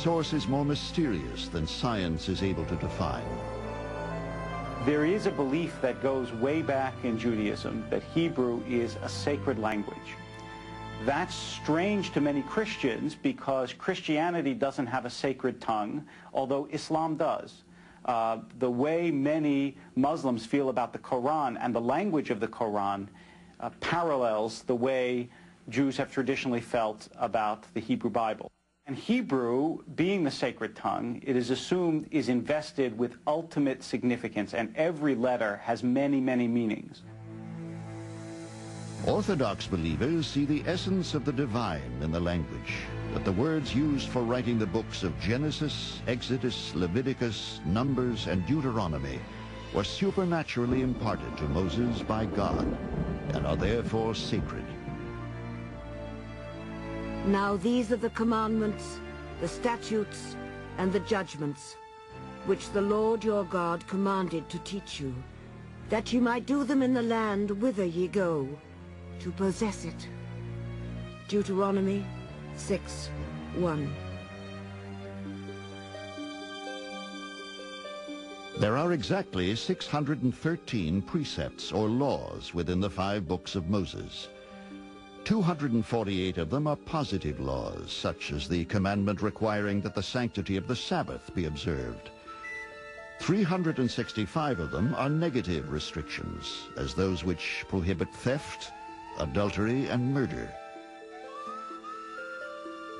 source is more mysterious than science is able to define. There is a belief that goes way back in Judaism that Hebrew is a sacred language. That's strange to many Christians because Christianity doesn't have a sacred tongue, although Islam does. The way many Muslims feel about the Quran and the language of the Quran parallels the way Jews have traditionally felt about the Hebrew Bible. And Hebrew, being the sacred tongue, it is assumed is invested with ultimate significance, and every letter has many, many meanings. Orthodox believers see the essence of the divine in the language, that the words used for writing the books of Genesis, Exodus, Leviticus, Numbers, and Deuteronomy were supernaturally imparted to Moses by God and are therefore sacred. Now these are the commandments, the statutes, and the judgments, which the Lord your God commanded to teach you, that you might do them in the land whither ye go, to possess it. Deuteronomy 6:1. There are exactly 613 precepts or laws within the 5 books of Moses. 248 of them are positive laws, such as the commandment requiring that the sanctity of the Sabbath be observed. 365 of them are negative restrictions, as those which prohibit theft, adultery, and murder.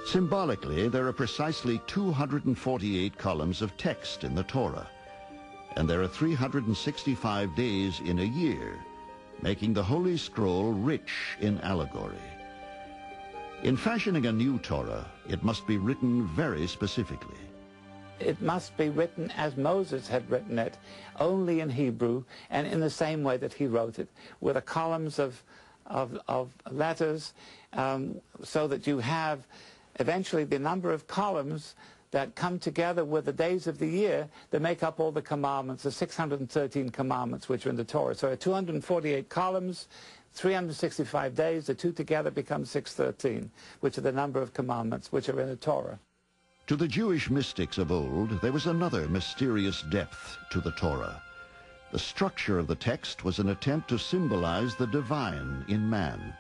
Symbolically, there are precisely 248 columns of text in the Torah, and there are 365 days in a year, making the Holy Scroll rich in allegory. In fashioning a new Torah, it must be written very specifically. It must be written as Moses had written it, only in Hebrew, and in the same way that he wrote it, with the columns of letters, so that you have eventually the number of columns that come together with the days of the year that make up all the commandments, the 613 commandments which are in the Torah. So 248 columns, 365 days, the two together become 613, which are the number of commandments which are in the Torah. To the Jewish mystics of old, there was another mysterious depth to the Torah. The structure of the text was an attempt to symbolize the divine in man.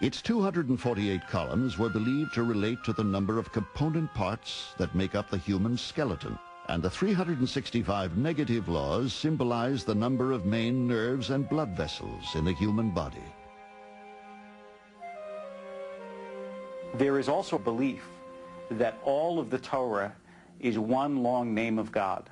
Its 248 columns were believed to relate to the number of component parts that make up the human skeleton, and the 365 negative laws symbolize the number of main nerves and blood vessels in the human body. There is also belief that all of the Torah is one long name of God.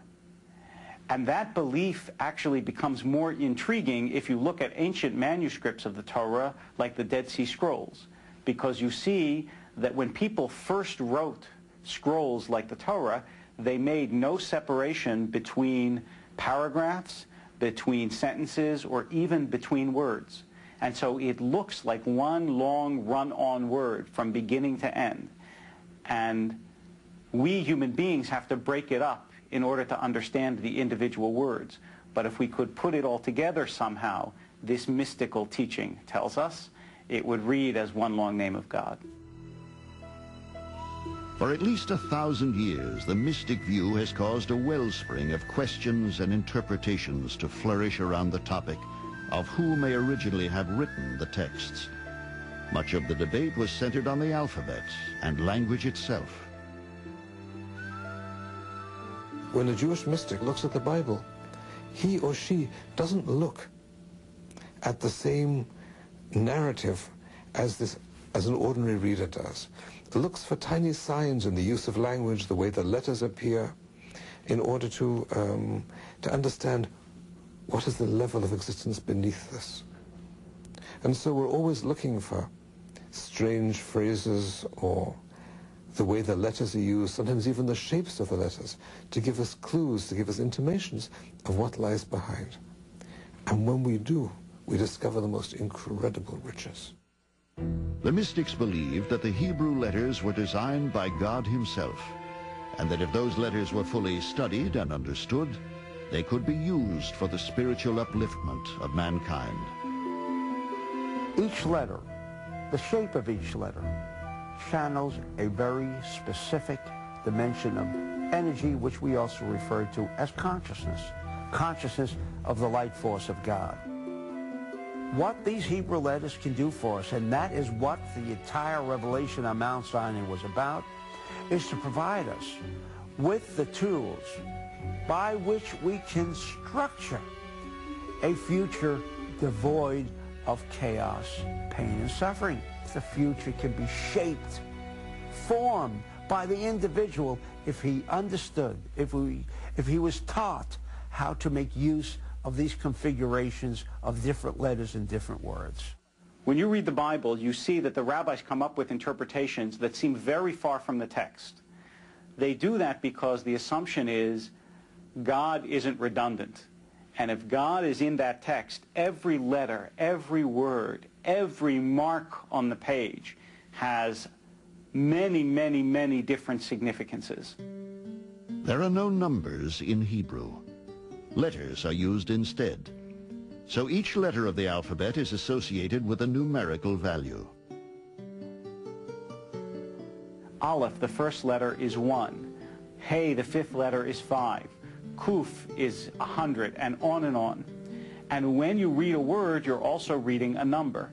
And that belief actually becomes more intriguing if you look at ancient manuscripts of the Torah, like the Dead Sea Scrolls, because you see that when people first wrote scrolls like the Torah, they made no separation between paragraphs, between sentences, or even between words. And so it looks like one long run-on word from beginning to end. And we human beings have to break it up in order to understand the individual words. But if we could put it all together somehow, this mystical teaching tells us, it would read as one long name of God. For at least 1,000 years, the mystic view has caused a wellspring of questions and interpretations to flourish around the topic of who may originally have written the texts. Much of the debate was centered on the alphabet and language itself. When a Jewish mystic looks at the Bible, he or she doesn't look at the same narrative as an ordinary reader does. It looks for tiny signs in the use of language, the way the letters appear, in order to understand what is the level of existence beneath this. And so we're always looking for strange phrases or the way the letters are used, sometimes even the shapes of the letters, to give us clues, to give us intimations of what lies behind. And when we do, we discover the most incredible riches. The mystics believed that the Hebrew letters were designed by God himself, and that if those letters were fully studied and understood, they could be used for the spiritual upliftment of mankind. Each letter, the shape of each letter, channels a very specific dimension of energy, which we also refer to as consciousness. Consciousness of the light force of God. What these Hebrew letters can do for us, and that is what the entire revelation on Mount Sinai was about, is to provide us with the tools by which we can structure a future devoid of chaos, pain, and suffering. The future can be shaped, formed by the individual if he understood, if he was taught how to make use of these configurations of different letters and different words. When you read the Bible, you see that the rabbis come up with interpretations that seem very far from the text. They do that because the assumption is God isn't redundant. And if God is in that text, every letter, every word, every mark on the page has many, many, many different significances. There are no numbers in Hebrew. Letters are used instead. So each letter of the alphabet is associated with a numerical value. Aleph, the first letter, is 1. Hey, the fifth letter, is 5. Kuf is 100, and on and on. And when you read a word, you're also reading a number.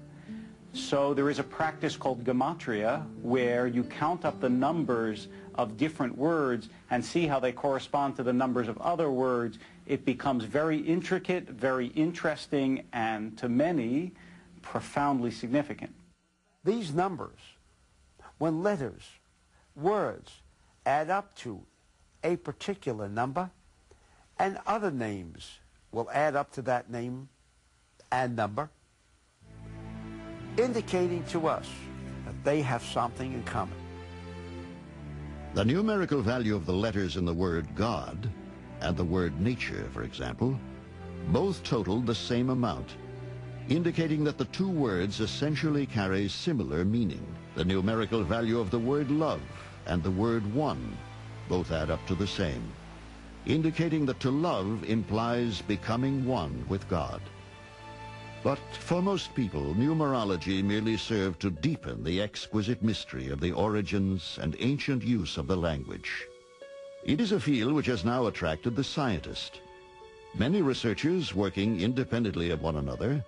So there is a practice called gematria, where you count up the numbers of different words and see how they correspond to the numbers of other words. It becomes very intricate, very interesting, and to many, profoundly significant. These numbers, when letters, words, add up to a particular number, and other names will add up to that name and number, indicating to us that they have something in common. The numerical value of the letters in the word God and the word nature, for example, both totaled the same amount, indicating that the two words essentially carry similar meaning. The numerical value of the word love and the word one both add up to the same, indicating that to love implies becoming one with God. But for most people, numerology merely served to deepen the exquisite mystery of the origins and ancient use of the language. It is a field which has now attracted the scientist. Many researchers, working independently of one another,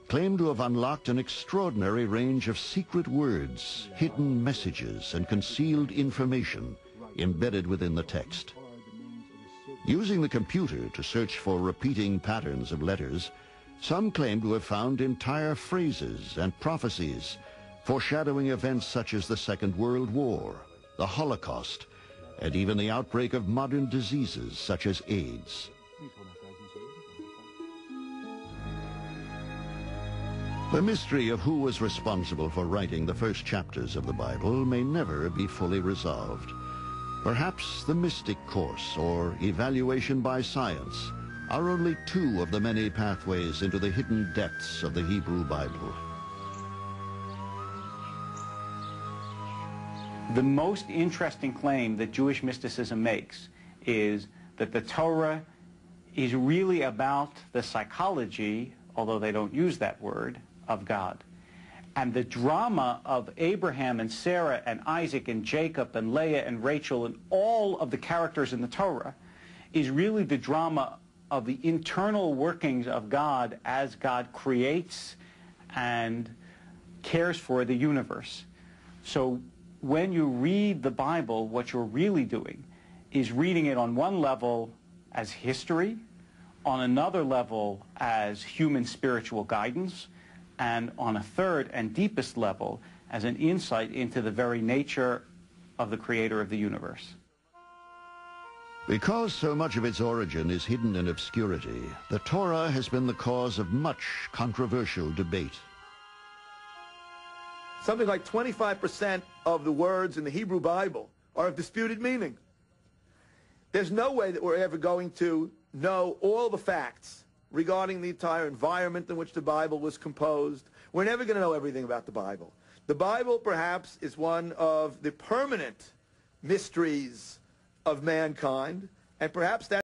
claim to have unlocked an extraordinary range of secret words, hidden messages, and concealed information embedded within the text. Using the computer to search for repeating patterns of letters, some claim to have found entire phrases and prophecies foreshadowing events such as the Second World War, the Holocaust, and even the outbreak of modern diseases such as AIDS. The mystery of who was responsible for writing the first chapters of the Bible may never be fully resolved. Perhaps the mystic course or evaluation by science are only two of the many pathways into the hidden depths of the Hebrew Bible. The most interesting claim that Jewish mysticism makes is that the Torah is really about the psychology, although they don't use that word, of God. And the drama of Abraham and Sarah and Isaac and Jacob and Leah and Rachel and all of the characters in the Torah is really the drama of the internal workings of God as God creates and cares for the universe. So when you read the Bible, what you're really doing is reading it on one level as history, on another level as human spiritual guidance, and on a third and deepest level as an insight into the very nature of the creator of the universe. Because so much of its origin is hidden in obscurity, the Torah has been the cause of much controversial debate. Something like 25% of the words in the Hebrew Bible are of disputed meaning. There's no way that we're ever going to know all the facts regarding the entire environment in which the Bible was composed. We're never going to know everything about the Bible. The Bible, perhaps, is one of the permanent mysteries of mankind, and perhaps that's